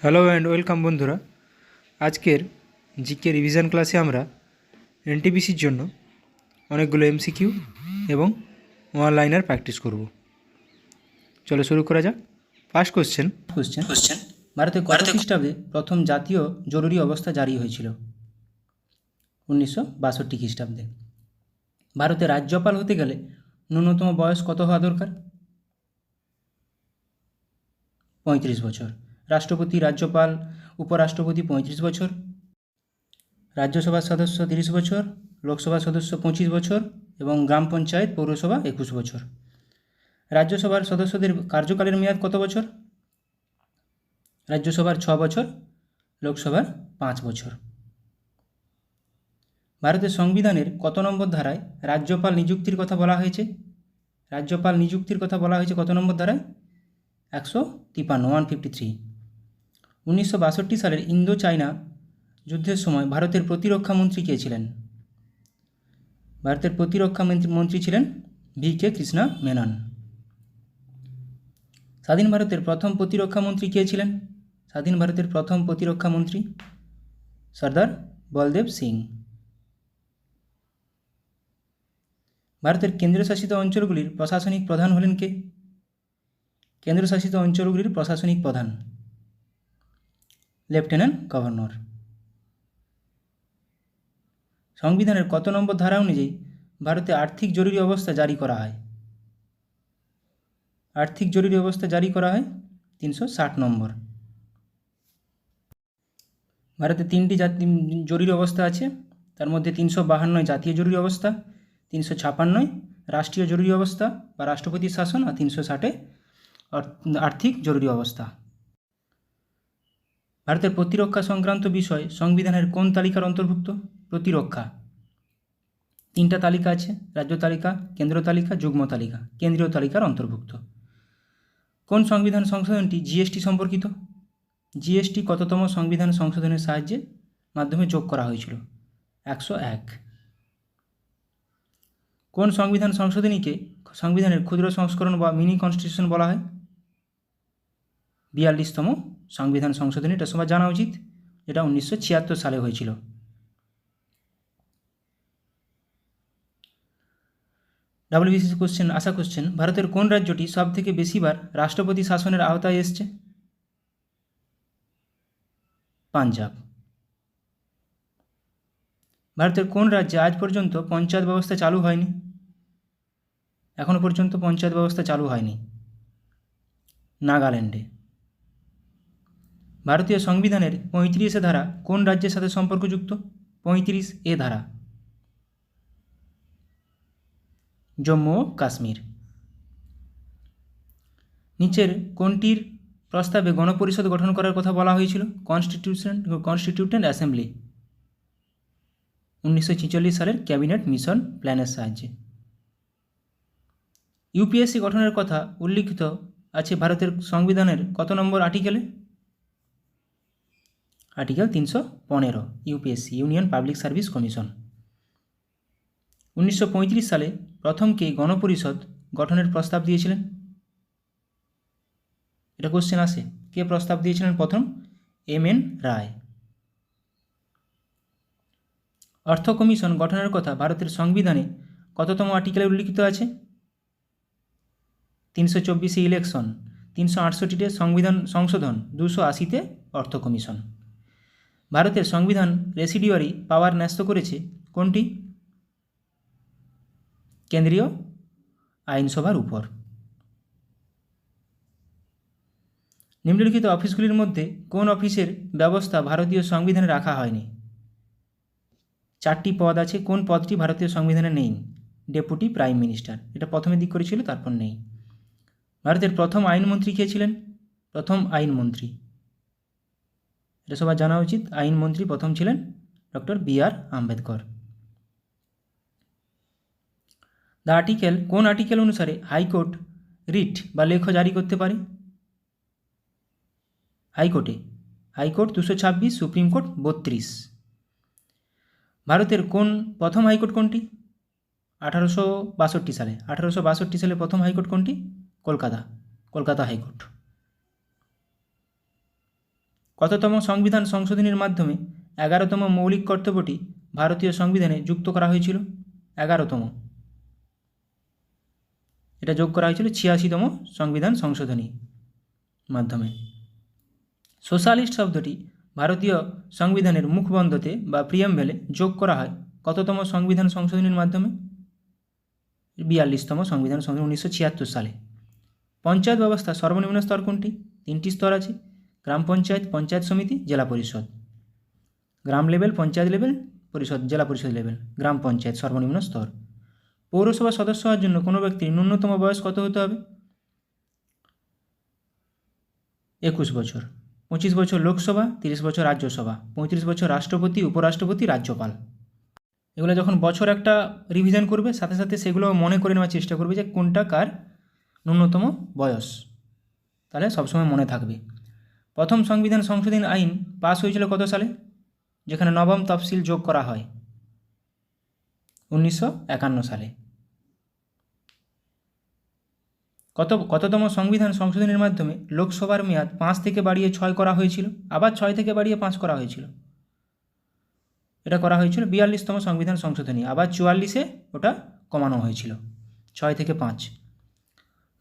Hello and welcome বন্ধুরা। আজকের GK revision ক্লাসে আমরা এনটিপিসির জন্য অনেকগুলো এমসিকিউ এবং ওয়ান লাইনার প্র্যাকটিস করব। চলো শুরু করা যাক। ফার্স্ট কোশ্চেন, ভারতে কত খ্রিস্টাব্দে প্রথম জাতীয় জরুরি অবস্থা জারি হয়েছিল? 1962 খ্রিস্টাব্দে। ভারতে রাজ্যপাল হতে গেলে ন্যূনতম বয়স কত হওয়া দরকার? 35 বছর। রাষ্ট্রপতি, রাজ্যপাল, উপরাষ্ট্রপতি 35 বছর। রাজ্যসভার সদস্য 30 বছর, লোকসভার সদস্য 25 বছর এবং গ্রাম পঞ্চায়েত পৌরসভা 21 বছর। রাজ্যসভার সদস্যদের কার্যকালের মেয়াদ কত বছর? রাজ্যসভার 6 বছর, লোকসভার 5 বছর। ভারতের সংবিধানের কত নম্বর ধারায় রাজ্যপাল নিযুক্তির কথা বলা হয়েছে? রাজ্যপাল নিযুক্তির কথা বলা হয়েছে কত নম্বর ধারায়? 153, 1962 সালের ইন্দো চায়না যুদ্ধের সময় ভারতের প্রতিরক্ষা মন্ত্রী কে ছিলেন? ভারতের প্রতিরক্ষা মন্ত্রী ছিলেন V.K. কৃষ্ণা মেনন। স্বাধীন ভারতের প্রথম প্রতিরক্ষা মন্ত্রী কে ছিলেন? স্বাধীন ভারতের প্রথম প্রতিরক্ষা মন্ত্রী সর্দার বলদেব সিং। ভারতের কেন্দ্রশাসিত অঞ্চলগুলির প্রশাসনিক প্রধান হলেন কে? কেন্দ্রশাসিত অঞ্চলগুলির প্রশাসনিক প্রধান লেফটেন্যান্ট গভর্নর। সংবিধানের কত নম্বর ধারা অনুযায়ী ভারতে আর্থিক জরুরি অবস্থা জারি করা হয়? আর্থিক জরুরি অবস্থা জারি করা হয় 360 নম্বর। ভারতে 3টি জরুরি অবস্থা আছে, তার মধ্যে 352 জাতীয় জরুরি অবস্থা, 356 রাষ্ট্রীয় জরুরি অবস্থা বা রাষ্ট্রপতির শাসন, আর 360 আর্থিক জরুরি অবস্থা। ভারতের প্রতিরক্ষা সংক্রান্ত বিষয় সংবিধানের কোন তালিকার অন্তর্ভুক্ত? প্রতিরক্ষা 3টা তালিকা আছে, রাজ্য তালিকা, কেন্দ্র তালিকা, যুগ্ম তালিকা। কেন্দ্রীয় তালিকার অন্তর্ভুক্ত। কোন সংবিধান সংশোধনটি জিএসটি সম্পর্কিত? জিএসটি কততম সংবিধান সংশোধনের সাহায্যে মাধ্যমে যোগ করা হয়েছিল? 101। কোন সংবিধান সংশোধনীকে সংবিধানের ক্ষুদ্র সংস্করণ বা মিনি কনস্টিটিউশন বলা হয়? 42তম সংবিধান সংশোধনী, এটা সবার জানা উচিত, যেটা 1976 সালে হয়েছিল। ডাব্লিউবিসিএস কোশ্চেন, আশা কোশ্চেন, ভারতের কোন রাজ্যটি সব থেকে বেশিবার রাষ্ট্রপতি শাসনের আওতায় এসছে? পাঞ্জাব। ভারতের কোন রাজ্যে আজ পর্যন্ত পঞ্চায়েত ব্যবস্থা চালু হয়নি? এখনও পর্যন্ত পঞ্চায়েত ব্যবস্থা চালু হয়নি? নাগাল্যান্ডে। ভারতীয় সংবিধানের 35 ধারা কোন রাজ্যের সাথে সম্পর্কযুক্ত? 35 ধারা জম্মু ও কাশ্মীর। নিচের কোনটির প্রস্তাবে গণপরিষদ গঠন করার কথা বলা হয়েছিল? কনস্টিটিউয়েন্ট অ্যাসেম্বলি 1946 সালের ক্যাবিনেট মিশন প্ল্যানের সাহায্যে। ইউপিএসসি গঠনের কথা উল্লিখিত আছে ভারতের সংবিধানের কত নম্বর আর্টিকেলে? Article 315, UPSC, Union Public Service Commission. 1935 সালে প্রথম কে গণপরিষদ গঠনের প্রস্তাব দিয়েছিলেন? এটা কোশ্চেন আসে, কে প্রস্তাব দিয়েছিলেন প্রথম? এম.এন. রায়। অর্থ কমিশন গঠনের কথা ভারতের সংবিধানে কততম আর্টিকেলে উল্লিখিত আছে? 324 ইলেকশন, 368 সংবিধান সংশোধন, 280 অর্থ কমিশন। ভারতের সংবিধান রেসিডিউয়ারি পাওয়ার ন্যস্ত করেছে কোনটি? কেন্দ্রীয় আইনসভার উপর। নিম্নলিখিত অফিসগুলির মধ্যে কোন অফিসের ব্যবস্থা ভারতীয় সংবিধানে রাখা হয়নি? 4টি পদ আছে, কোন পদটি ভারতীয় সংবিধানে নেই? ডেপুটি প্রাইম মিনিস্টার, এটা প্রথমে দিক করেছিল, তারপর নেই। ভারতের প্রথম আইনমন্ত্রী কে ছিলেন? প্রথম আইনমন্ত্রী, এটা সবার জানা উচিত, আইনমন্ত্রী প্রথম ছিলেন doctor B.R. Ambedkar. The article, কোন আর্টিকেল অনুসারে হাইকোর্ট রিট বা লেখ জারি করতে পারে? High court 226, supreme court 32। ভারতের প্রথম হাইকোর্ট কোনটি? 1862 সালে। 1862 সালে প্রথম হাইকোর্ট কোনটি? কলকাতা হাইকোর্ট। কততম সংবিধান সংশোধনীর মাধ্যমে 11তম মৌলিক কর্তব্যটি ভারতীয় সংবিধানে যুক্ত করা হয়েছিল? 11তম, এটা যোগ করা হয়েছিল 86তম সংবিধান সংশোধনীর মাধ্যমে। সোশ্যালিস্ট শব্দটি ভারতীয় সংবিধানের মুখবন্ধতে বা প্রিয়াম্বেলে যোগ করা হয় কততম সংবিধান সংশোধনীর মাধ্যমে? 42তম সংবিধান সংশোধনী 1976 সালে। পঞ্চায়েত ব্যবস্থা সর্বনিম্ন স্তর কোনটি? 3টি স্তর আছে, গ্রাম পঞ্চায়েত, পঞ্চায়েত সমিতি, জেলা পরিষদ। গ্রাম লেভেল, পঞ্চায়েত লেভেল, পরিষদ, জেলা পরিষদ লেভেল, গ্রাম পঞ্চায়েত সর্বনিম্ন স্তর। পৌরসভা সদস্য হওয়ার জন্য কোনো ব্যক্তির ন্যূনতম বয়স কত হতে হবে? 21 বছর। 25 বছর লোকসভা, 30 বছর রাজ্যসভা, 35 বছর রাষ্ট্রপতি, উপরাষ্ট্রপতি, রাজ্যপাল। এগুলো যখন বছর একটা রিভিশন করবে, সাথে সাথে সেগুলো মনে করে নেওয়ার চেষ্টা করবে যে কোনটা কার ন্যূনতম বয়স, তাহলে সবসময় মনে থাকবে। প্রথম সংবিধান সংশোধনী আইন পাস হয়েছিল কত সালে, যেখানে নবম তফসিল যোগ করা হয়? 1951 সালে। কততম সংবিধান সংশোধনীর মাধ্যমে লোকসভার মেয়াদ 5 থেকে বাড়িয়ে 6 করা হয়েছিল? আবার 6 থেকে বাড়িয়ে 5 করা হয়েছিল। এটা করা হয়েছিল 42তম সংবিধান সংশোধনী, আবার 44-এ ওটা কমানো হয়েছিল 6 থেকে 5।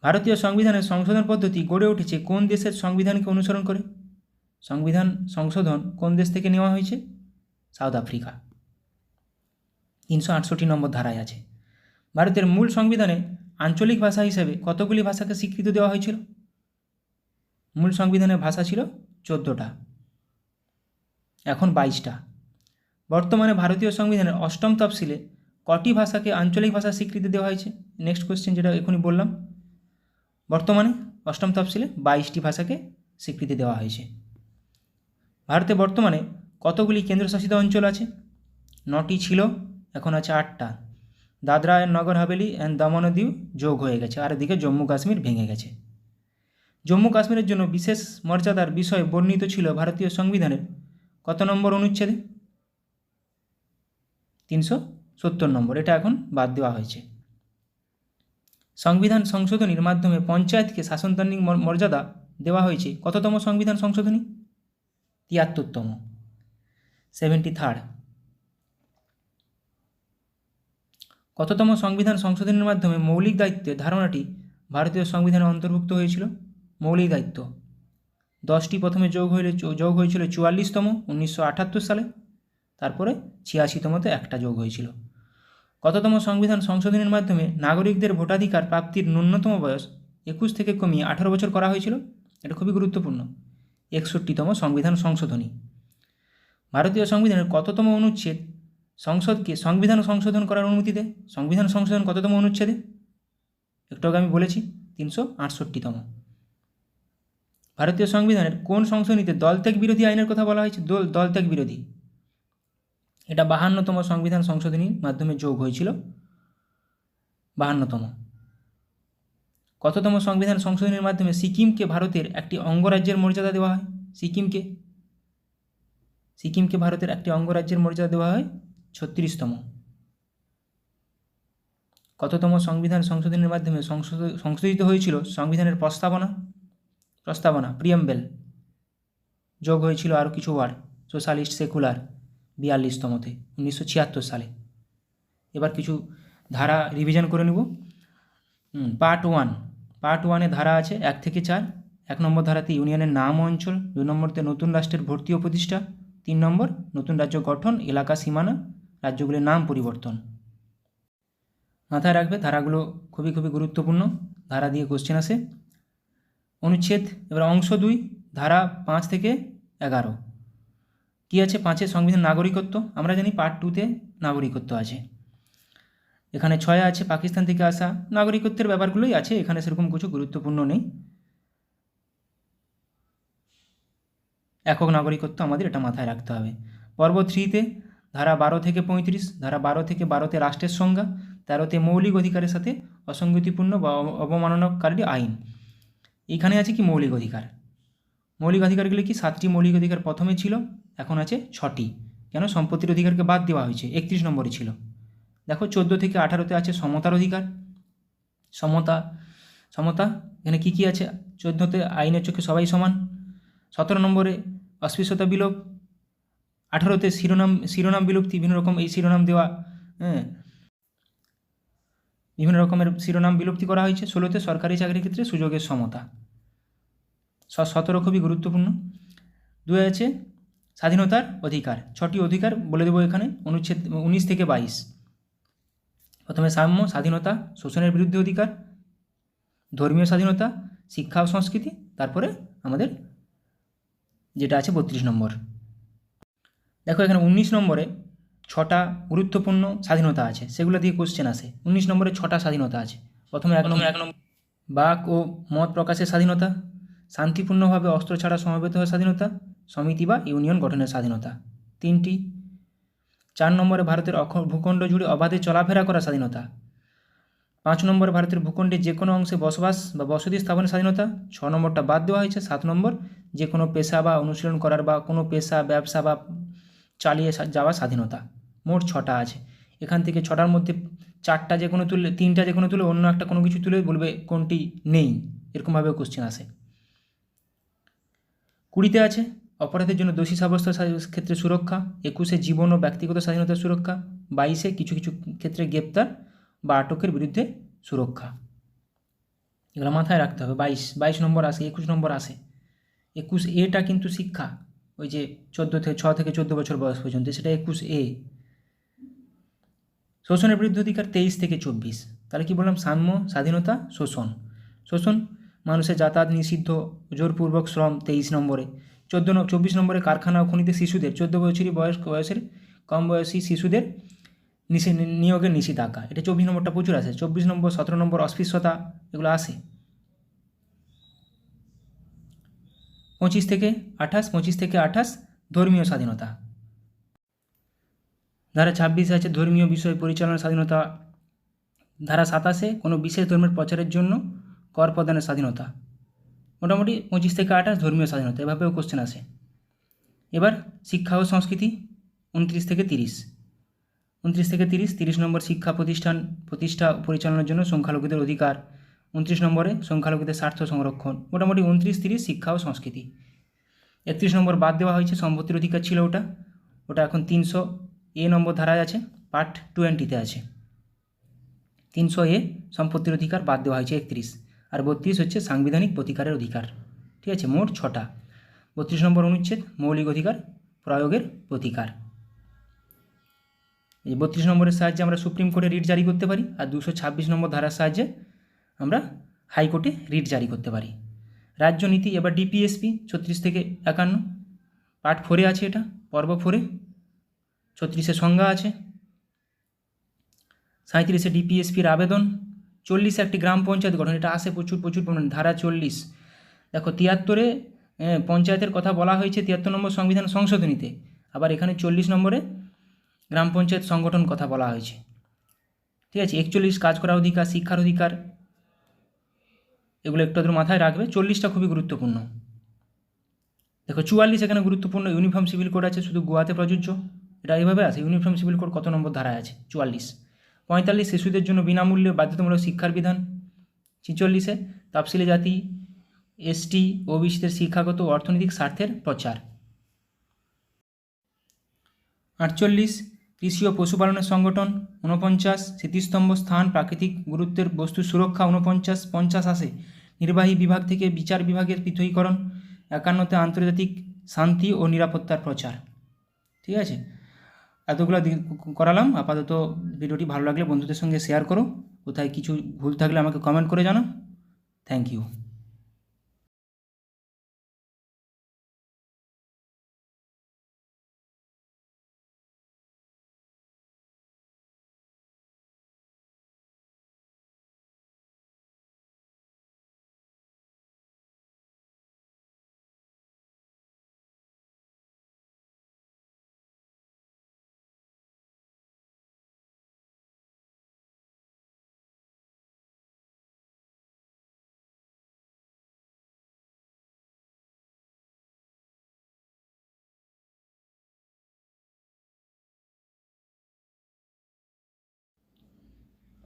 ভারতীয় সংবিধানের সংশোধন পদ্ধতি গড়ে উঠেছে কোন দেশের সংবিধানকে অনুসরণ করে? সংবিধান সংশোধন কোন দেশ থেকে নেওয়া হয়েছে? South Africa. 368 নম্বর ধারায় আছে। ভারতের মূল সংবিধানে আঞ্চলিক ভাষা হিসেবে কতগুলি ভাষাকে স্বীকৃতি দেওয়া হয়েছিল? মূল সংবিধানের ভাষা ছিল 14টা, এখন 22টা। বর্তমানে ভারতীয় সংবিধানের 8ম তফসিলে কটি ভাষাকে আঞ্চলিক ভাষার স্বীকৃতি দেওয়া হয়েছে? নেক্সট কোশ্চেন, যেটা এখনই বললাম। বর্তমানে 8ম তফসিলে 22টি ভাষাকে স্বীকৃতি দেওয়া হয়েছে। ভারতে বর্তমানে কতগুলি কেন্দ্রশাসিত অঞ্চল আছে? 9টি ছিল, এখন আছে 8টা। দাদরা অ্যান্ড নগর হাভেলি অ্যান্ড দমন ও দিউ যোগ হয়ে গেছে, আর এদিকে জম্মু কাশ্মীর ভেঙে গেছে। জম্মু কাশ্মীরের জন্য বিশেষ মর্যাদার বিষয় বর্ণিত ছিল ভারতীয় সংবিধানের কত নম্বর অনুচ্ছেদে? 370 নম্বর। এটা এখন বাদ দেওয়া হয়েছে। সংবিধান সংশোধনীর মাধ্যমে পঞ্চায়েতকে শাসনতান্ত্রিক মর্যাদা দেওয়া হয়েছে কততম সংবিধান সংশোধনী? 73তম, 73rd। কততম সংবিধান সংশোধনের মাধ্যমে মৌলিক দায়িত্বের ধারণাটি ভারতীয় সংবিধানে অন্তর্ভুক্ত হয়েছিল? মৌলিক দায়িত্ব 10টি প্রথমে যোগ হয়েছিল 44তম 1978 সালে, তারপরে 86তমতে একটা যোগ হয়েছিল। কততম সংবিধান সংশোধনের মাধ্যমে নাগরিকদের ভোটাধিকার প্রাপ্তির ন্যূনতম বয়স 21 থেকে কমিয়ে 18 বছর করা হয়েছিল? এটা খুবই গুরুত্বপূর্ণ। 61তম সংবিধান সংশোধনী। ভারতীয় সংবিধানের কততম অনুচ্ছেদ সংসদকে সংবিধান সংশোধন করার অনুমতি দেয়? সংবিধান সংশোধন কততম অনুচ্ছেদে? একটু আগে আমি বলেছি 368তম। ভারতীয় সংবিধানের কোন সংশোধনীতে দলত্যাগ বিরোধী আইনের কথা বলা হয়েছে? দলত্যাগ বিরোধী, এটা 52তম সংবিধান সংশোধনীর মাধ্যমে যোগ হয়েছিল, 52তম। কততম সংবিধান সংশোধনীর মাধ্যমে সিকিমকে ভারতের একটি অঙ্গরাজ্যের মর্যাদা দেওয়া হয়? সিকিমকে ভারতের একটি অঙ্গরাজ্যের মর্যাদা দেওয়া হয়? 36তম। কততম সংবিধান সংশোধনের মাধ্যমে সংশোধিত হয়েছিল সংবিধানের প্রস্তাবনা প্রিয়াম্বেল? যোগ হয়েছিল আরও কিছু ওয়ার্ড, সোশ্যালিস্ট, সেকুলার, 42তমতে 1976 সালে। এবার কিছু ধারা রিভিশন করে নেব। পার্ট 1-এ ধারা আছে 1 থেকে 4। 1 নম্বর ধারাতে ইউনিয়নের নাম ও অঞ্চল, 2 নম্বরতে নতুন রাষ্ট্রের ভর্তি ও প্রতিষ্ঠা, 3 নম্বর নতুন রাজ্য গঠন, এলাকা সীমানা, রাজ্যগুলির নাম পরিবর্তন। মাথায় রাখবে, ধারাগুলো খুবই খুবই গুরুত্বপূর্ণ, ধারা দিয়ে কোশ্চেন আসে। অনুচ্ছেদ, এবার অংশ 2, ধারা 5 থেকে 11। কী আছে 5-এ? সংবিধান নাগরিকত্ব। আমরা জানি পার্ট 2-তে নাগরিকত্ব আছে। এখানে 6-এ আছে পাকিস্তান থেকে আসা, নাগরিকত্বের ব্যাপারগুলোই আছে, এখানে সেরকম কিছু গুরুত্বপূর্ণ নেই। একক নাগরিকত্ব আমাদের এটা মাথায় রাখতে হবে। পর্ব 3-তে ধারা 12 থেকে 35, ধারা 12 থেকে 12তে রাষ্ট্রের সংজ্ঞা, 13তে মৌলিক অধিকারের সাথে অসঙ্গতিপূর্ণ বা অবমাননাকারী আইন। এখানে আছে কি মৌলিক অধিকার। মৌলিক অধিকারগুলি কি? 7টি মৌলিক অধিকার প্রথমে ছিল, এখন আছে 6টি। কেন? সম্পত্তির অধিকারকে বাদ দেওয়া হয়েছে, 31 নম্বরে ছিল। দেখো 14 থেকে 18তে আছে সমতার অধিকার। সমতা এখানে কি কি আছে? 14তে আইনের চোখে সবাই সমান। 17 নম্বরে অস্পৃশ্যতা বিলোপ, 18তে শিরোনাম বিলুপ্তি, বিভিন্ন রকম এই শিরোনাম দেওয়া, হ্যাঁ, বিভিন্ন রকমের শিরোনাম বিলুপ্তি করা হয়েছে। 16তে সরকারি চাকরির ক্ষেত্রে সুযোগের সমতা। 17 খুবই গুরুত্বপূর্ণ। 2 আছে স্বাধীনতার অধিকার। 6টি অধিকার বলে দেবো এখানে, অনুচ্ছেদ 19 থেকে 22। প্রথমে সাম্য, স্বাধীনতা, শোষণের বিরুদ্ধে অধিকার, ধর্মীয় স্বাধীনতা, শিক্ষা ও সংস্কৃতি, তারপরে আমাদের যেটা আছে 32 নম্বর। দেখো এখানে 19 নম্বরে 6টা গুরুত্বপূর্ণ স্বাধীনতা আছে, সেগুলো দিয়ে কোশ্চেন আসে। 19 নম্বরে 6টা স্বাধীনতা আছে। প্রথমে 1 নম্বর বাক ও মত প্রকাশের স্বাধীনতা, শান্তিপূর্ণভাবে অস্ত্র ছাড়া সমবেত হওয়ার স্বাধীনতা, সমিতি বা ইউনিয়ন গঠনের স্বাধীনতা 3টি। 4 নম্বরে ভারতের ভূখণ্ড জুড়ে অবাধে চলাফেরা করার স্বাধীনতা। 5 নম্বরে ভারতের ভূখণ্ডে যে কোনো অংশে বসবাস বা বসতি স্থাপনের স্বাধীনতা। 6 নম্বরটা বাদ দেওয়া হয়েছে। 7 নম্বর যে কোনো পেশা বা অনুশীলন করার বা কোনো পেশা ব্যবসা বা চালিয়ে যাওয়ার স্বাধীনতা। মোট 6টা আছে। এখান থেকে 6টার মধ্যে 4টা যে কোনো তুললে, 3টা যে কোনো তুলে, অন্য একটা কোনো কিছু তুলে বলবে কোনটি নেই, এরকমভাবেও কোশ্চেন আসে। 20তে আছে অপরাধের জন্য দোষী সাব্যস্তের ক্ষেত্রে সুরক্ষা। 21 জীবন ও ব্যক্তিগত স্বাধীনতার সুরক্ষা। 22 কিছু কিছু ক্ষেত্রে গ্রেপ্তার বা আটকের বিরুদ্ধে সুরক্ষা। এগুলো মাথায় রাখতে হবে। 22 নম্বর আসে, 21 নম্বর আসে। 21A কিন্তু শিক্ষা, ওই যে 6 থেকে 14 বছর বয়স পর্যন্ত, সেটা 21A। শোষণের বিরুদ্ধে অধিকার 23 থেকে 24। তাহলে কি বললাম? সাম্য, স্বাধীনতা, শোষণ। শোষণ মানুষের যাতায়াত নিষিদ্ধ, জোরপূর্বক শ্রম 23 নম্বরে। 24 নম্বরে কারখানা ও খনিতে শিশুদের 14 বছরই বয়সের কম বয়সী শিশুদের নিয়োগের নিষেধাজ্ঞা, এটা 24 নম্বরটা প্রচুর আসে। 24 নম্বর, 17 নম্বর অস্পৃশ্যতা, এগুলো আসে। 25 থেকে 28 ধর্মীয় স্বাধীনতা। ধারা 26 আছে ধর্মীয় বিষয় পরিচালনার স্বাধীনতা। ধারা 27 কোনো বিশেষ ধর্মের প্রচারের জন্য কর প্রদানের স্বাধীনতা। মোটামুটি 25 থেকে 28 ধর্মীয় স্বাধীনতা, এভাবেও কোশ্চেন আসে। এবার শিক্ষা ও সংস্কৃতি 29 থেকে 30। 29 থেকে 30 নম্বর শিক্ষা প্রতিষ্ঠা পরিচালনার জন্য সংখ্যালঘুদের অধিকার। 29 নম্বরে সংখ্যালঘুদের স্বার্থ সংরক্ষণ। মোটামুটি 29, 30 শিক্ষা ও সংস্কৃতি। 31 নম্বর বাদ দেওয়া হয়েছে, সম্পত্তির অধিকার ছিল ওটা এখন 300A নম্বর ধারায় আছে, পার্ট 20-তে আছে। 300A সম্পত্তির অধিকার বাদ দেওয়া হয়েছে 31, আর 32 হচ্ছে সাংবিধানিক প্রতিকারের অধিকার। ঠিক আছে, মোট 6টা। 32 নম্বর অনুচ্ছেদ মৌলিক অধিকার প্রয়োগের প্রতিকার। এই 32 নম্বরের সাহায্যে আমরা সুপ্রিম কোর্টে রিট জারি করতে পারি, আর 226 নম্বর ধারার সাহায্যে আমরা হাইকোর্টে রিট জারি করতে পারি। রাজ্যনীতি এবার ডিপিএসপি 36 থেকে 51, পার্ট 4-এ আছে, এটা পর্ব 4-এ। 36-এ সংজ্ঞা আছে। 37-এ ডিপিএসপির আবেদন। 40-এ একটি গ্রাম পঞ্চায়েত গঠন, এটা আসে প্রচুর পরিমাণে, ধারা 40। দেখো 73-এ পঞ্চায়েতের কথা বলা হয়েছে 73 নম্বর সংবিধান সংশোধনীতে, আবার এখানে 40 নম্বরে গ্রাম পঞ্চায়েত সংগঠন কথা বলা হয়েছে। ঠিক আছে, 41 কাজ করার অধিকার, শিক্ষার অধিকার, এগুলো একটু মাথায় রাখবে। 40টা খুবই গুরুত্বপূর্ণ। দেখো 44 এখানে গুরুত্বপূর্ণ, ইউনিফর্ম সিভিল কোড আছে, শুধু গোয়াতে প্রযোজ্য, এটা এইভাবে আছে। ইউনিফর্ম সিভিল কোড কত নম্বর ধারায় আছে? 44। 45 শিশুদের জন্য বিনামূল্যে বাধ্যতামূলক শিক্ষার বিধান। 46-এ তফসিলি জাতি, এসটি, ওবিসিদের শিক্ষাগত ও অর্থনৈতিক স্বার্থের প্রচার। 48 কৃষি ও পশুপালনের সংগঠন। 49 স্মৃতিস্তম্ভ স্থান প্রাকৃতিক গুরুত্বের বস্তু সুরক্ষা। 49 50 আসে নির্বাহী বিভাগ থেকে বিচার বিভাগের পৃথকীকরণ। 51-তে আন্তর্জাতিক শান্তি ও নিরাপত্তার প্রচার। ঠিক আছে, এতগুলো করালাম। আপাতত ভিডিওটি ভালো লাগলে বন্ধুদের সঙ্গে শেয়ার করো, কোথায় কিছু ভুল থাকলে আমাকে কমেন্ট করে জানাও। Thank you.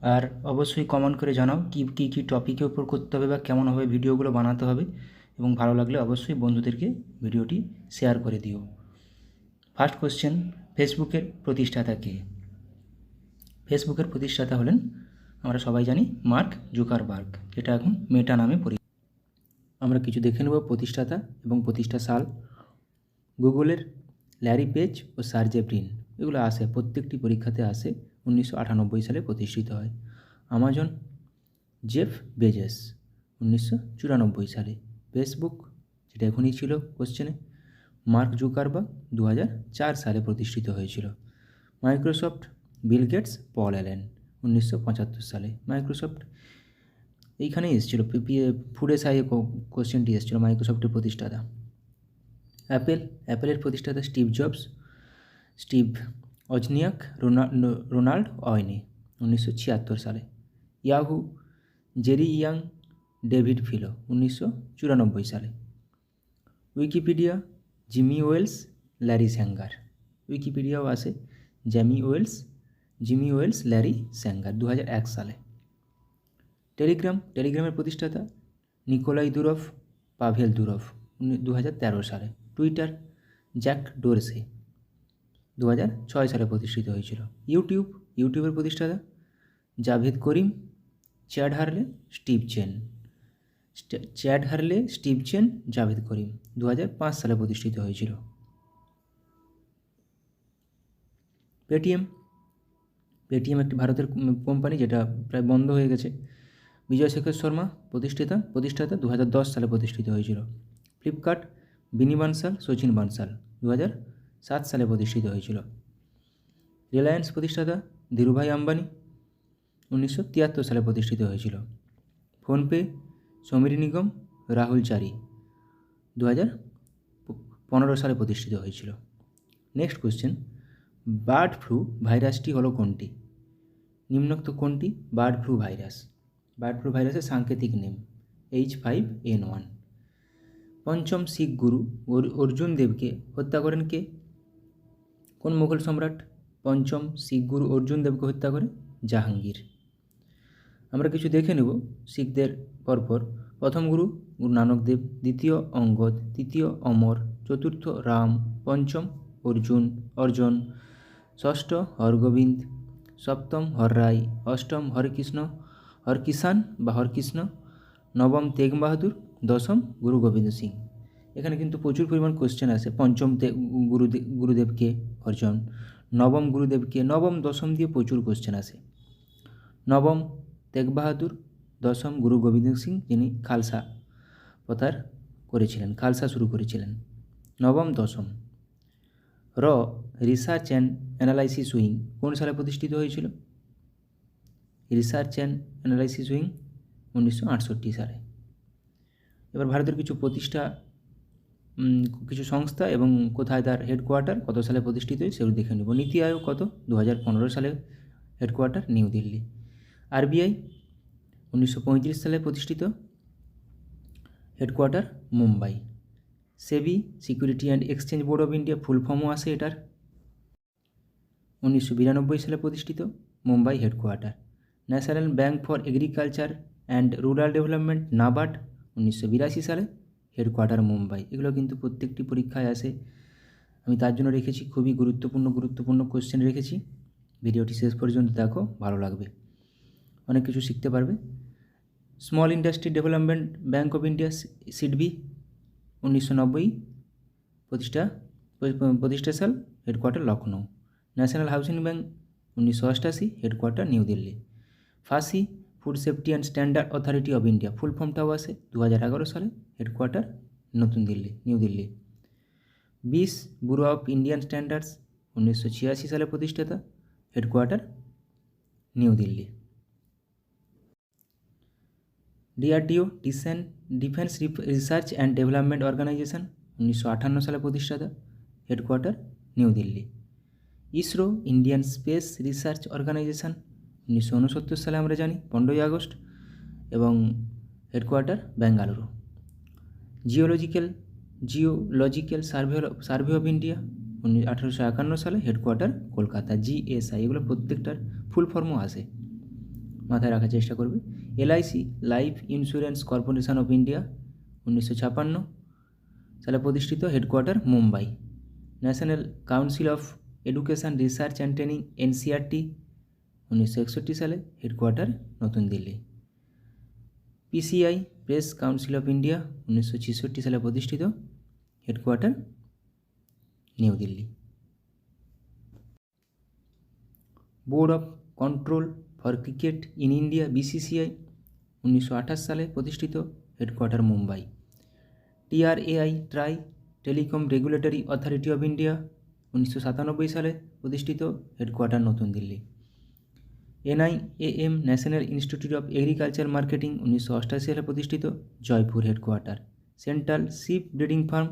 আর অবশ্যই কমেন্ট করে জানাও কী কী টপিকের উপর করতে হবে বা কেমনভাবে ভিডিওগুলো বানাতে হবে, এবং ভালো লাগলে অবশ্যই বন্ধুদেরকে ভিডিওটি শেয়ার করে দিও। ফার্স্ট কোশ্চেন, ফেসবুকের প্রতিষ্ঠাতা কে? ফেসবুকের প্রতিষ্ঠাতা হলেন, আমরা সবাই জানি, মার্ক জুকারবার্গ, যেটা এখন মেটা নামে পরিচিত। আমরা কিছু দেখে নেব প্রতিষ্ঠাতা এবং প্রতিষ্ঠা সাল। গুগলের ল্যারি পেজ ও সার্জে ব্রিন, এগুলো আসে, প্রত্যেকটি পরীক্ষাতে আসে। 1998 সালে প্রতিষ্ঠিত হয়। আমাজন, জেফ বেজেস, 1994 সালে। ফেসবুক, যেটা এখনই ছিল কোশ্চেনে, মার্ক জুকারবার্গ 2004 সালে প্রতিষ্ঠিত হয়েছিল। Microsoft, Bill Gates, Paul Allen, 1975 সালে। মাইক্রোসফট এইখানেই এসেছিলো, ফুডে সাইয়ে কোশ্চেনটি এসেছিলো, মাইক্রোসফটের প্রতিষ্ঠাতা। অ্যাপেলের প্রতিষ্ঠাতা Steve Jobs, Steve Wozniak, Ronald Wayne, 1976 সালে। Yahoo, Jerry Yang, David Filo, 1994 সালে। Wikipedia, Jimmy Wales, Larry Sanger. উইকিপিডিয়াও আসে, জিমি ওয়েলস, ল্যারি স্যাঙ্গার, 2001 সালে। টেলিগ্রামের প্রতিষ্ঠাতা নিকোলাই দুরভ, পাভেল দুরভ, 2013 সালে। টুইটার, জ্যাক ডোরসে, 2006 সালে প্রতিষ্ঠিত হয়েছিল। ইউটিউবের প্রতিষ্ঠাতা জাভেদ করিম, চ্যাড হারলে, স্টিভ চেন, জাভেদ করিম, 2005 সালে প্রতিষ্ঠিত হয়েছিল। পেটিএম একটি ভারতের কোম্পানি, যেটা প্রায় বন্ধ হয়ে গেছে। বিজয় শেখর শর্মা, প্রতিষ্ঠাতা 2010 সালে প্রতিষ্ঠিত হয়েছিল। ফ্লিপকার্ট, বিনি বানসাল, সচিন বানসাল, 2007 সালে প্রতিষ্ঠিত হয়েছিল। রিলায়েন্স প্রতিষ্ঠাতা ধীরুভাই আম্বানি, 1973 সালে প্রতিষ্ঠিত হয়েছিল। ফোনপে, সমীর নিগম, রাহুল চারি, 2015 সালে প্রতিষ্ঠিত হয়েছিল। নেক্সট কোশ্চেন, বার্ড ফ্লু ভাইরাসটি হলো কোনটি? নিম্নোক্ত কোনটি bird flu virus? Bird flu ভাইরাসের সাংকেতিক নেম H5N1। পঞ্চম শিখ গুরু অর্জুন দেবকে হত্যা করেন কে? কোন মুঘল সম্রাট পঞ্চম শিখ গুরু অর্জুন দেবকে হত্যা করে? জাহাঙ্গীর। আমরা কিছু দেখে নেব শিখদের পরপর। প্রথম গুরু নানক দেব, দ্বিতীয় অঙ্গদ, তৃতীয় অমর, চতুর্থ রাম, পঞ্চম অর্জন, ষষ্ঠ হরগোবিন্দ, সপ্তম হররায়, অষ্টম হরকৃষ্ণ, নবম তেগ বাহাদুর, দশম গুরু গোবিন্দ সিং। এখানে কিন্তু প্রচুর পরিমাণ কোশ্চেন আসে। পঞ্চম গুরুদেবকে অর্জন, নবম গুরুদেবকে, নবম দশম দিয়ে প্রচুর কোশ্চেন আসে। নবম তেগ বাহাদুর, দশম গুরু গোবিন্দ সিং, যিনি খালসা প্রথার করেছিলেন, খালসা শুরু করেছিলেন। নবম দশম। রিসার্চ অ্যান্ড অ্যানালাইসিস উইং কোন সালে প্রতিষ্ঠিত হয়েছিল? রিসার্চ অ্যান্ড অ্যানালাইসিস উইং 1968 সালে। এবার ভারতের কিছু সংস্থা এবং কোথায় তার হেডকোয়ার্টার, কত সালে প্রতিষ্ঠিত হয় সেগুলো দেখে নেব। নীতি আয়োগ কত? 2015 সালে হেডকোয়ার্টার নিউ দিল্লি। আরবিআই 1935 সালে প্রতিষ্ঠিত, headquarter Mumbai. SEBI, Security and Exchange Board of India, full ফর্মও আছে এটার। 1992 সালে প্রতিষ্ঠিত, Mumbai headquarter. National Bank for Agriculture and Rural Development, NABARD, 1982 সালে, হেডকোয়ার্টার মুম্বাই। এগুলো কিন্তু প্রত্যেকটি পরীক্ষায় আসে, আমি তার জন্য রেখেছি। খুবই গুরুত্বপূর্ণ কোশ্চেন রেখেছি। ভিডিওটি শেষ পর্যন্ত দেখো, ভালো লাগবে, অনেক কিছু শিখতে পারবে। Small Industry Development Bank of India, SIDBI, 1990 প্রতিষ্ঠা সাল, headquarter Lucknow. National Housing Bank 1988, headquarter new Delhi. FSSAI, Food Safety and Standard Authority of India, full ফর্মটাও আসে, 2011 সালে, হেডকোয়ার্টার নিউ দিল্লি। বিস, ব্যুরো অফ ইন্ডিয়ান স্ট্যান্ডার্ডস, 1986 সালে প্রতিষ্ঠাতা, headquarter new Delhi. DRDO, defence research and development organisation, 1958 সালে প্রতিষ্ঠাতা, headquarter new Delhi. ISRO, Indian space research organisation, 1969 সালে আমরা জানি, 15 আগস্ট, এবং headquarter Bengaluru. Geological survey of India, 1851 সালে, হেডকোয়ার্টার কলকাতা। জিএসআই, এগুলো প্রত্যেকটার ফুল ফর্মও আসে, মাথায় রাখার চেষ্টা করবে। LIC, life insurance corporation of India, 1956 সালে প্রতিষ্ঠিত, headquarter Mumbai. National council of education research and training NCERT 1961 সালে, হেডকোয়ার্টার নতুন Delhi. PCI press council of India 1966 সালে প্রতিষ্ঠিত, headquarter new Delhi. Board of control for cricket in India BCCI 1928 সালে প্রতিষ্ঠিত, headquarter Mumbai. TRAI try telecom regulatory authority of India 1997 সালে প্রতিষ্ঠিত, headquarter নতুন Delhi. NIAM national institute of agriculture marketing 1988 সালে প্রতিষ্ঠিত, Jaipur headquarter. Central sheep breeding farm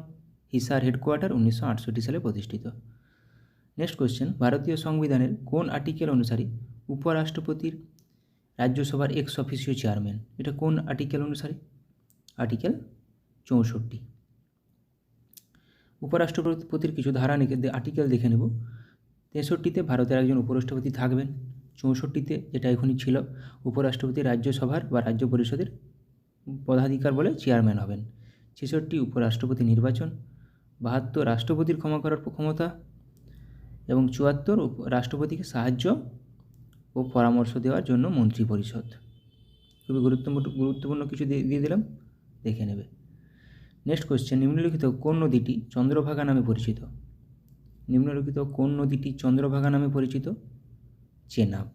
Hisar headquarter 1968 সালে প্রতিষ্ঠিত। Next question, ভারতীয় সংবিধানের কোন আর্টিকেল অনুসারে উপরাষ্ট্রপতির রাজ্যসভার এক্স অফিসিও চেয়ারম্যান? এটা কোন আর্টিকেল অনুসারে? আর্টিকেল 64। উপরাষ্ট্রপতির কিছু ধারা আর্টিকেল দেখে নেব। 63তে ভারতের একজন উপরাষ্ট্রপতি থাকবেন। 64তে, যেটা এখনই ছিল, উপরাষ্ট্রপতি রাজ্যসভার বা রাজ্য পরিষদের পদাধিকার বলে চেয়ারম্যান হবেন। 66 উপরাষ্ট্রপতি নির্বাচন। 72 রাষ্ট্রপতির ক্ষমা করার ক্ষমতা এবং 74 রাষ্ট্রপতিকে সাহায্য ও পরামর্শ দেওয়ার জন্য মন্ত্রী পরিষদ। খুবই গুরুত্বপূর্ণ কিছু দিয়ে দিলাম, দেখে নেবে। নেক্সট কোশ্চেন, নিম্নলিখিত কোন নদীটি চন্দ্রভাগা নামে পরিচিত? নিম্নলিখিত কোন নদীটি চন্দ্রভাগা নামে পরিচিত? চেনাব।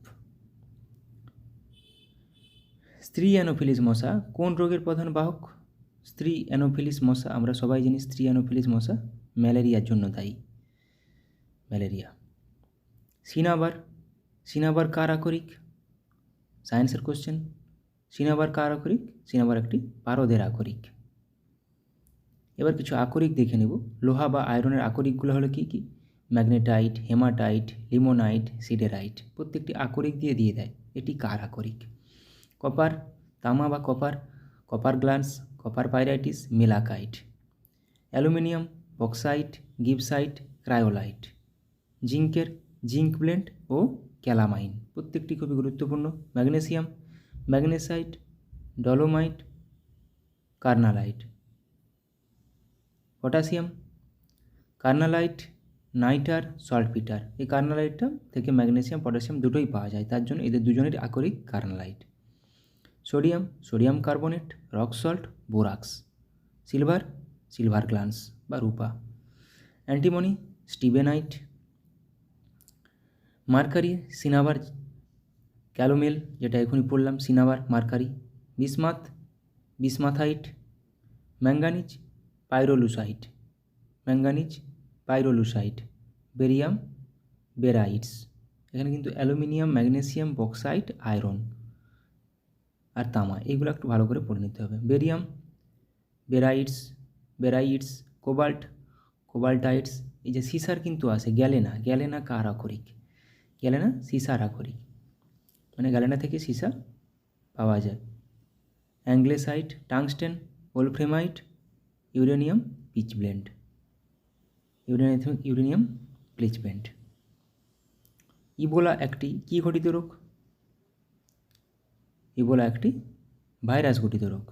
স্ত্রী অ্যানোফিলিস মশা কোন রোগের প্রধান বাহক? স্ত্রী অ্যানোফিলিস মশা, আমরা সবাই জানি স্ত্রী অ্যানোফিলিস মশা ম্যালেরিয়ার জন্য দায়ী। ম্যালেরিয়া। সিনাবার কার আকরিক? সায়েন্সের কোশ্চেন। সিনাবার কার আকরিক? সিনাবার একটি পারদের আকরিক। এবার কিছু আকরিক দেখে নেব। লোহা বা আয়রনের আকরিকগুলো হলো কী কী? Magnetite, hematite, limonite, siderite. প্রত্যেকটি আকরিক দিয়ে দেয় এটি কার আকরিক। কপার, তামা বা copper glance, copper pyrites, malachite. Aluminium, bauxite, gibbsite, cryolite. জিঙ্কের জিঙ্ক ব্লেন্ড ও ক্যালামাইন, প্রত্যেকটি খুবই গুরুত্বপূর্ণ। Magnesium, magnesite, dolomite, carnallite. Potassium, carnallite, nitre, saltpetre. এই কার্নালাইটটা থেকে ম্যাগনেসিয়াম পটাশিয়াম দুটোই পাওয়া যায়, তার জন্য এদের দুজনের আকরিক carnallite. Sodium carbonate, rock salt, borax. Silver glance বা রূপা। Antimony, stibnite. Mercury, cinnabar calomel, যেটা এখনই পড়লাম, cinnabar, mercury. Bismuthite. Manganese, pyrolusite. Barium, barytes. এখানে কিন্তু অ্যালুমিনিয়াম, ম্যাগনেসিয়াম, বক্সাইট, আয়রন আর তামা, এইগুলো একটু ভালো করে পড়ে নিতে হবে। Barium, barytes, cobaltites. এই যে সিসার কিন্তু আসে, গ্যালেনা কার আকরিক? গ্যালেনা সিসার আকরিক, মানে গ্যালেনা থেকে সিসা পাওয়া যায়। অ্যাংলেসাইট, টাংস্টেন, ওলফ্রেমাইট, ইউরেনিয়াম পিচব্লেন্ড। ইবোলা একটি কী ঘটিত রোগ? ইবোলা একটি ভাইরাস ঘটিত রোগ।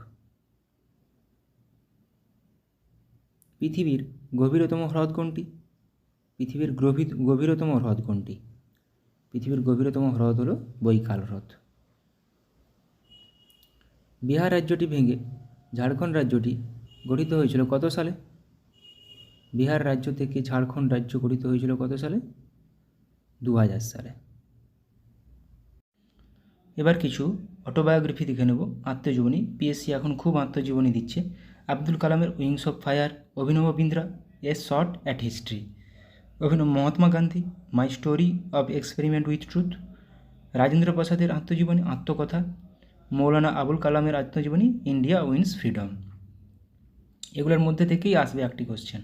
পৃথিবীর গভীরতম হ্রদ কোনটি? পৃথিবীর গভীরতম হ্রদ হল বৈকাল হ্রদ। বিহার রাজ্যটি ভেঙে ঝাড়খণ্ড রাজ্যটি গঠিত হয়েছিল কত সালে? বিহার রাজ্য থেকে ঝাড়খণ্ড রাজ্য গঠিত হয়েছিল কত সালে? 2000 সালে। এবার কিছু অটোবায়োগ্রাফি দেখে নেব, আত্মজীবনী। পিএসসি এখন খুব আত্মজীবনী দিচ্ছে। আব্দুল কালামের উইংস অফ ফায়ার, অভিনব Bindra, a short at history. Mahatma Gandhi, my story of experiment with truth. Rajendra প্রসাদের আত্মজীবনী, আত্মকথা। মৌলানা আবুল কালামের আত্মজীবনী, ইন্ডিয়া উইন্স ফ্রিডম। এগুলোর মধ্যে থেকেই আসবে একটি question.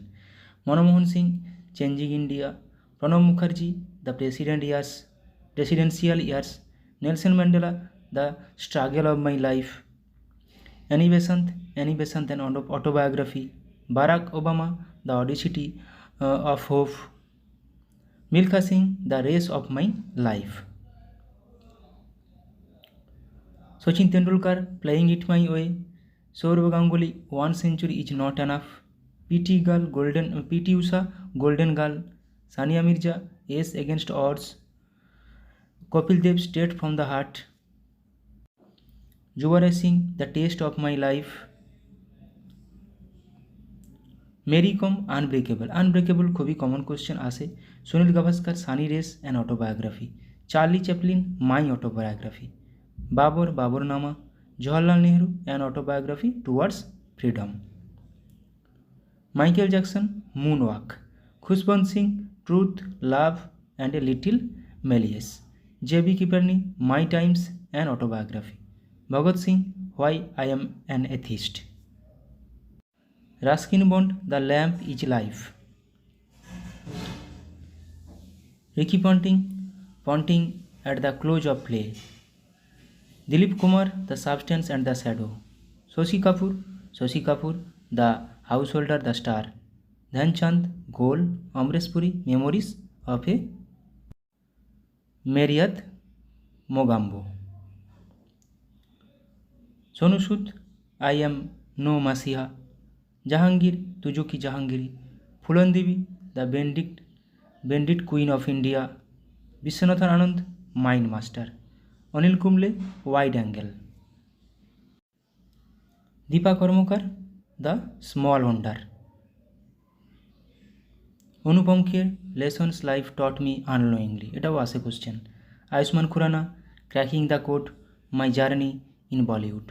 Manmohan Singh, changing India. Pranab Mukherjee, the presidential years. Nelson Mandela, the struggle of my life. Annie Besant an autobiography. Barack Obama, the audacity of hope. Milkha Singh, the race of my life. Sachin Tendulkar, playing it my way. Sourav Ganguly, 1 century is not enough. PT Usha, golden girl. Sania Mirza, Ace against odds. Kapil Dev, straight from the heart. Yuvraj Singh, the taste of my life. Mary Kom, unbreakable. Unbreakable খুবই common question আসে। Sunil Gavaskar, sunny race and autobiography. Charlie Chaplin, my autobiography. Baburnama. Jawaharlal Nehru, an autobiography towards freedom. Michael Jackson, moonwalk. Khushwant Singh, truth, love and a little malice. JB Kripalani, my times an autobiography. Bhagat Singh, why I am an atheist. Ruskin Bond, the lamp is life. Ricky Ponting at the close of play. Dilip Kumar, the substance and the shadow. Shashi Kapoor, the householder, the star. Dhyanchand, goal. Amresh Puri, memories of a Marriott Mogambo. Sonu Sood, I am no Masiha. Jahangir, Tujo Ki Jahangiri. Phulan Devi, the Bandit Queen of India. Vishwanathan Anand, Mind Master. Anil Kumble, Wide Angle. Deepa Karmakar, The Small Wonder. Anupam Kher, Lessons Life Taught Me Unknowingly. এটাও আসে question. Ayushmann Khurrana, cracking the code, my journey in Bollywood.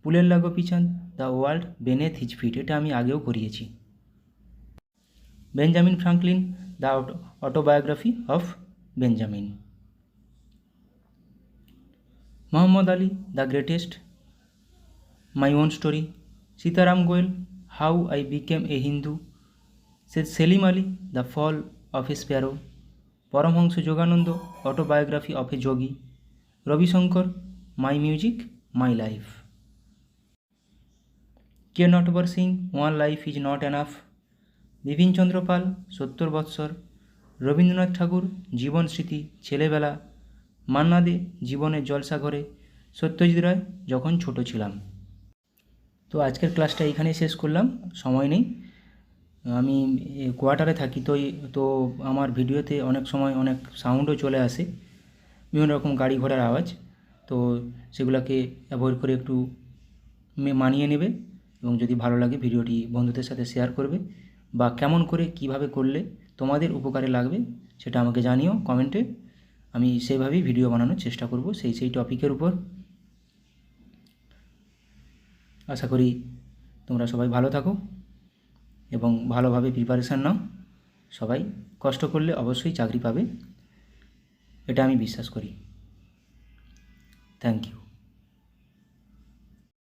Pullela Gopichand, the world beneath his feet. এটা আমি আগেও করিয়েছি। Benjamin Franklin, the autobiography of Benjamin. Muhammad Ali, the greatest, my own story. Sitaram Goel, how I became a Hindu. Salim Ali, the fall of a sparrow. Paramahansa Yogananda, autobiography of a yogi. Ravi Shankar, my music my life. K Natwar Singh, one life is not enough. Bipin Chandra Pal, 70 বৎসর। রবীন্দ্রনাথ ঠাকুর, জীবন স্মৃতি, ছেলেবেলা। মান্না দে, জীবনের জলসাঘরে। সত্যজিৎ রায়, যখন ছোট ছিলাম। তো আজকের ক্লাসটা এখানেই শেষ করলাম, সময় নেই। আমি কোয়ার্টারে থাকি, তো আমার ভিডিওতে অনেক সময় অনেক সাউন্ডও চলে আসে, বিভিন্ন রকম গাড়ি ঘোড়ার আওয়াজ। তো সেগুলোকে অ্যাভয়েড করে একটু মানিয়ে নেবে, এবং যদি ভালো লাগে ভিডিওটি বন্ধুদের সাথে শেয়ার করবে, বা কেমন করে কিভাবে করলে তোমাদের উপকারে লাগবে সেটা আমাকে জানিও কমেন্টে। আমি সেইভাবেই ভিডিও বানানোর চেষ্টা করব সেই টপিকের উপর। আশা করি তোমরা সবাই ভালো থাকো এবং ভালোভাবে প্রিপারেশান নাও। সবাই কষ্ট করলে অবশ্যই চাকরি পাবে, এটা আমি বিশ্বাস করি। Thank you.